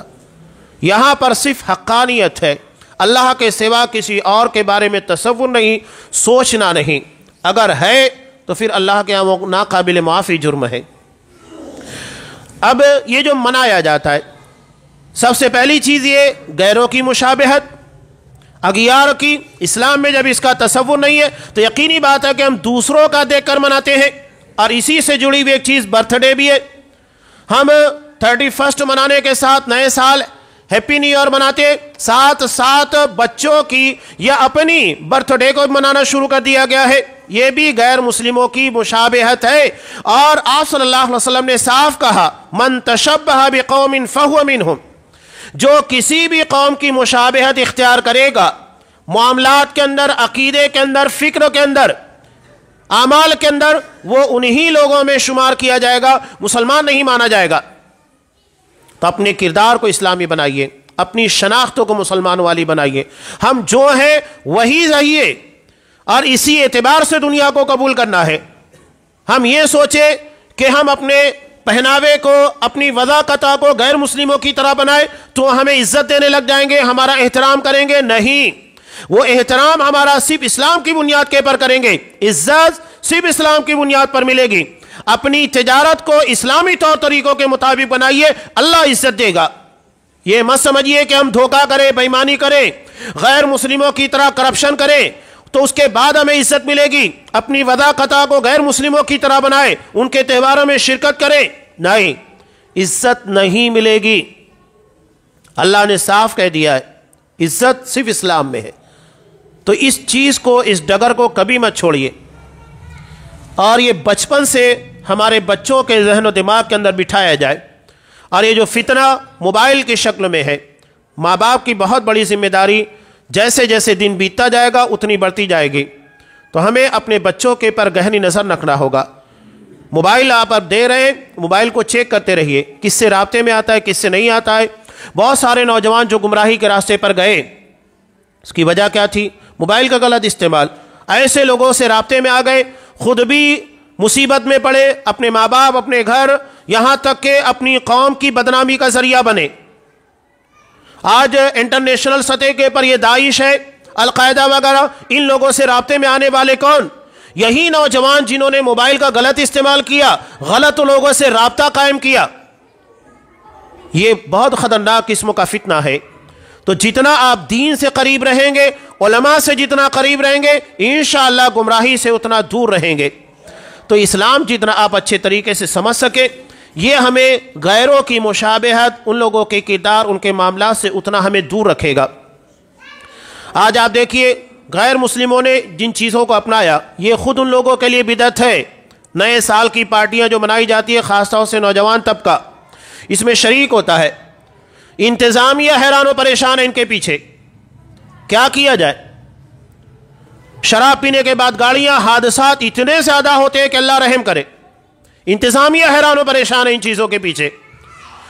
یہاں پر صرف حقانیت ہے، اللہ کے سوا کسی اور کے بارے میں تصور نہیں، سوچنا نہیں، اگر ہے تو پھر اللہ کے یہاں وہ ناقابل معافی جرم ہے۔ اب یہ جو منایا جاتا ہے، سب سے پہلی چیز یہ غیروں کی مشابہت، اغیار کی۔ اسلام میں جب اس کا تصور نہیں ہے تو یقینی بات ہے کہ ہم دوسروں کا دیکھ کر مناتے ہیں، اور اسی سے جڑی ہوئی ایک چیز برتھ ڈے بھی ہے۔ ہم 31 منانے کے ساتھ نئے سال ہیپی نیو ایئر مناتے، ساتھ ساتھ بچوں کی یا اپنی برتھ ڈے کو منانا شروع کر دیا گیا ہے۔ یہ بھی غیر مسلموں کی مشابہت ہے، اور آپ صلی اللہ علیہ وسلم نے صاف کہا من تشبہ بقوم فہو منہم، جو کسی بھی قوم کی مشابہت اختیار کرے گا، معاملات کے اندر، عقیدے کے اندر، فکر کے اندر، اعمال کے اندر، وہ انہی لوگوں میں شمار کیا جائے گا، مسلمان نہیں مانا جائے گا۔ تو اپنے کردار کو اسلامی بنائیے، اپنی شناختوں کو مسلمان والی بنائیے، ہم جو ہیں وہی رہیے، اور اسی اعتبار سے دنیا کو قبول کرنا ہے۔ ہم یہ سوچے کہ ہم اپنے پہناوے کو، اپنی وضاقتہ کو غیر مسلموں کی طرح بنائے تو ہمیں عزت دینے لگ جائیں گے، ہمارا احترام کریں گے، نہیں، وہ احترام ہمارا صرف اسلام کی بنیاد کے پر کریں گے، عزت صرف اسلام کی بنیاد پر ملے گی۔ اپنی تجارت کو اسلامی طور طریقوں کے مطابق بنائیے، اللہ عزت دے گا۔ یہ مت سمجھیے کہ ہم دھوکہ کریں، بے ایمانی کریں، غیر مسلموں کی طرح کرپشن کریں تو اس کے بعد ہمیں عزت ملے گی۔ اپنی وضاقتہ کو غیر مسلموں کی طرح بنائے، ان کے تہواروں میں شرکت کریں، نہیں، عزت نہیں ملے گی۔ اللہ نے صاف کہہ دیا ہے عزت صرف اسلام میں ہے۔ تو اس چیز کو، اس ڈگر کو کبھی مت چھوڑیے، اور یہ بچپن سے ہمارے بچوں کے ذہن و دماغ کے اندر بٹھایا جائے۔ اور یہ جو فتنہ موبائل کی شکل میں ہے، ماں باپ کی بہت بڑی ذمہ داری، جیسے جیسے دن بیتتا جائے گا اتنی بڑھتی جائے گی، تو ہمیں اپنے بچوں کے پر گہری نظر رکھنا ہوگا۔ موبائل آپ دے رہے ہیں، موبائل کو چیک کرتے رہیے، کس سے رابطے میں آتا ہے، کس سے نہیں آتا ہے۔ بہت سارے نوجوان جو گمراہی کے راستے پر گئے، اس کی وجہ کیا تھی؟ موبائل کا غلط استعمال۔ ایسے لوگوں سے رابطے میں آ گئے، خود بھی مصیبت میں پڑے، اپنے ماں باپ، اپنے گھر، یہاں تک کہ اپنی قوم کی بدنامی کا ذریعہ بنے۔ آج انٹرنیشنل سطح کے پر یہ داعش ہے، القاعدہ وغیرہ، ان لوگوں سے رابطے میں آنے والے کون؟ یہی نوجوان جنہوں نے موبائل کا غلط استعمال کیا، غلط لوگوں سے رابطہ قائم کیا۔ یہ بہت خطرناک قسم کا فتنہ ہے۔ تو جتنا آپ دین سے قریب رہیں گے، علماء سے جتنا قریب رہیں گے، انشاءاللہ گمراہی سے اتنا دور رہیں گے۔ تو اسلام جتنا آپ اچھے طریقے سے سمجھ سکے، یہ ہمیں غیروں کی مشابہت، ان لوگوں کے کردار، ان کے معاملات سے اتنا ہمیں دور رکھے گا۔ آج آپ دیکھیے غیر مسلموں نے جن چیزوں کو اپنایا، یہ خود ان لوگوں کے لیے بدعت ہے۔ نئے سال کی پارٹیاں جو منائی جاتی ہے، خاص طور سے نوجوان طبقہ اس میں شریک ہوتا ہے۔ انتظامیہ حیران و پریشان ہے ان کے پیچھے، کیا کیا جائے؟ شراب پینے کے بعد گاڑیاں، حادثات اتنے زیادہ ہوتے ہیں کہ اللہ رحم کرے۔ انتظامیہ حیران و پریشان ہے ان چیزوں کے پیچھے۔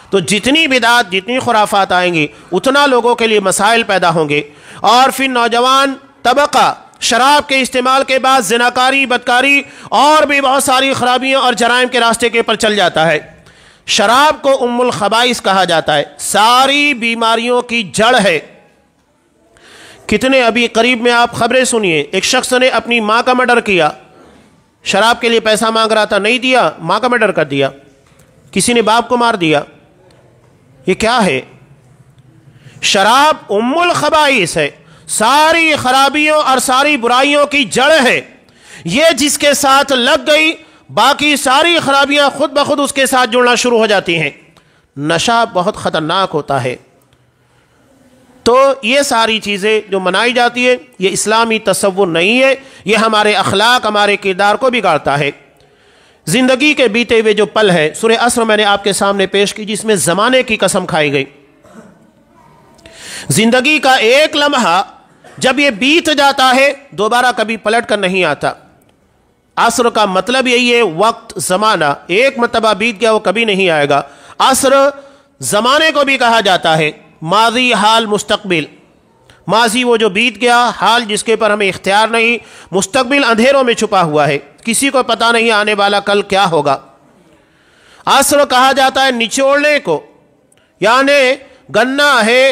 تو جتنی بدعات، جتنی خرافات آئیں گی، اتنا لوگوں کے لیے مسائل پیدا ہوں گے، اور پھر نوجوان طبقہ شراب کے استعمال کے بعد زناکاری، بدکاری اور بھی بہت ساری خرابیاں اور جرائم کے راستے کے پر چل جاتا ہے۔ شراب کو ام الخبائث کہا جاتا ہے، ساری بیماریوں کی جڑ ہے۔ کتنے ابھی قریب میں آپ خبریں سنیے، ایک شخص نے اپنی ماں کا مرڈر کیا، شراب کے لیے پیسہ مانگ رہا تھا، نہیں دیا، ماں کا مرڈر کر دیا۔ کسی نے باپ کو مار دیا۔ یہ کیا ہے؟ شراب ام الخبائث ہے، ساری خرابیوں اور ساری برائیوں کی جڑ ہے۔ یہ جس کے ساتھ لگ گئی، باقی ساری خرابیاں خود بخود اس کے ساتھ جڑنا شروع ہو جاتی ہیں۔ نشہ بہت خطرناک ہوتا ہے۔ تو یہ ساری چیزیں جو منائی جاتی ہے، یہ اسلامی تصور نہیں ہے، یہ ہمارے اخلاق، ہمارے کردار کو بگاڑتا ہے۔ زندگی کے بیتے ہوئے جو پل ہے، سورہ عصر میں نے آپ کے سامنے پیش کی، جس میں زمانے کی قسم کھائی گئی۔ زندگی کا ایک لمحہ جب یہ بیت جاتا ہے، دوبارہ کبھی پلٹ کر نہیں آتا۔ عصر کا مطلب یہی ہے، وقت، زمانہ، ایک مرتبہ بیت گیا وہ کبھی نہیں آئے گا۔ عصر زمانے کو بھی کہا جاتا ہے، ماضی، حال، مستقبل۔ ماضی وہ جو بیت گیا، حال جس کے پر ہمیں اختیار نہیں، مستقبل اندھیروں میں چھپا ہوا ہے، کسی کو پتہ نہیں آنے والا کل کیا ہوگا۔ عصر کہا جاتا ہے نچوڑنے کو، یعنی گنا ہے،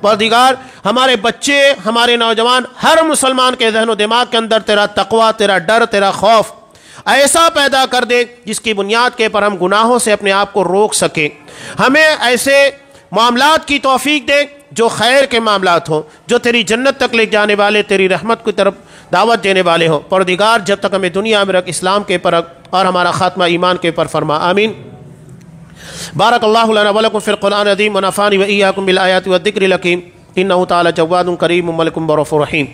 پروردگار ہمارے بچے، ہمارے نوجوان، ہر مسلمان کے ذہن و دماغ کے اندر تیرا تقوی، تیرا ڈر، تیرا خوف ایسا پیدا کر دے جس کی بنیاد کے پر ہم گناہوں سے اپنے آپ کو روک سکیں۔ ہمیں ایسے معاملات کی توفیق دے جو خیر کے معاملات ہوں، جو تیری جنت تک لے جانے والے، تیری رحمت کی طرف دعوت دینے والے ہوں۔ پروردگار جب تک ہمیں دنیا میں رکھ، اسلام کے پر رکھ اور ہمارا خاتمہ ایمان کے پر فرما، آمین۔ بارک اللہ لنا ولکم فی القرآن العظیم ونفعنی وإیاکم بالآیات والذکر الحکیم، انہ تعالی جواد کریم ملک رؤوف رحیم۔